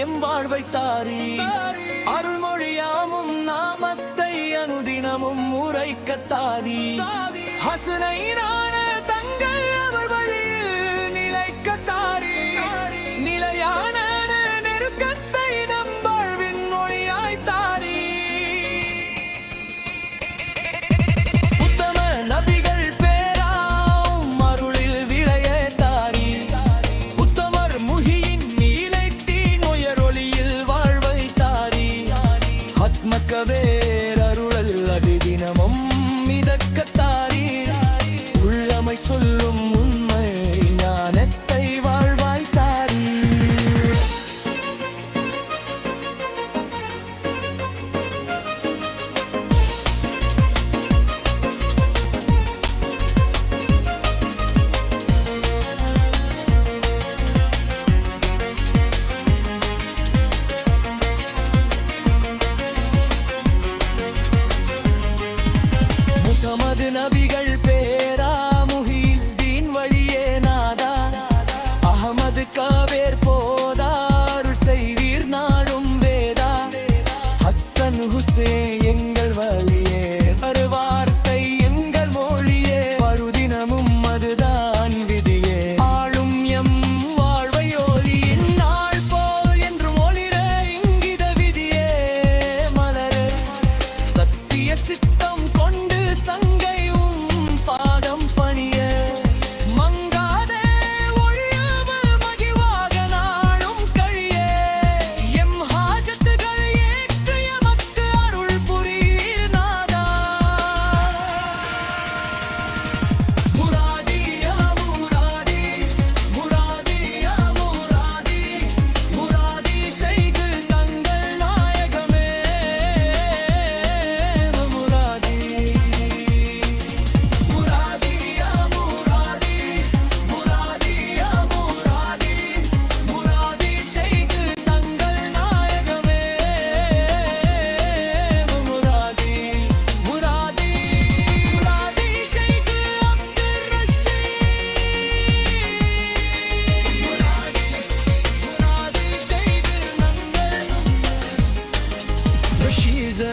M வாழ்வை தாரி அருள்மொழியாமும் நாமத்தை அனுதினமும் உரைக்கத்தாரி ஹசனைனான தங்கள் அவர் வழியில் நிலைக்கத்தாரி நிலையான நெருக்கத்தை நம் வாழ்வின் ஒளியாய் தாரி உத்தம நபிகள் பேராம் அருளில் விளைய தாரி உத்தமர் முகியின் நீலைத்தீன் உயரொளியில் வாழ்வை தாரி ஆத்மக்கவேர் அருளல் அதிதினமும் மிதக்கத்தாரி உள்ளமை சொல்லும் உண்மை ஞானத்தை வாழ்வாய் தாரி முகமது நபிகள் பேரா முஹிதீன் வழியே நாதா அஹமது கவேர் போதாருள் செய்வீர் நாடும் வேதா ஹசன் ஹுசேன் எங்கள் வழியே வருவார்த்தை எங்கள் மொழியே மறுதினமும் அதுதான் விதியே ஆளும் எம் வாழ்வை ஒளியின் நாள் போல் என்றும் ஒளிர இங்கித விதியே மலர சத்திய சித்தம் கொண்டு சங்கையும் பாதம் பணிய மங்காதே ஒழியாம மகிழ்வாக நாளும் கழிய எம் ஹாஜத்துகள் ஏற்று எமக்கு அருள் புரீர் நாதா முராதி யா முராதி முராதி யா முராதி முராதி ஷைக் தங்கள் நாயகமே முராதி முராதி யா முராதி முராதி யா முராதி முராதி ஷைக் தங்கள் நாயகமே முராதி முராதி முராதி ஷைக் அப்துர் ரஷீத் முராதி முராதி ஷைக் நங்கள் ரஷீத்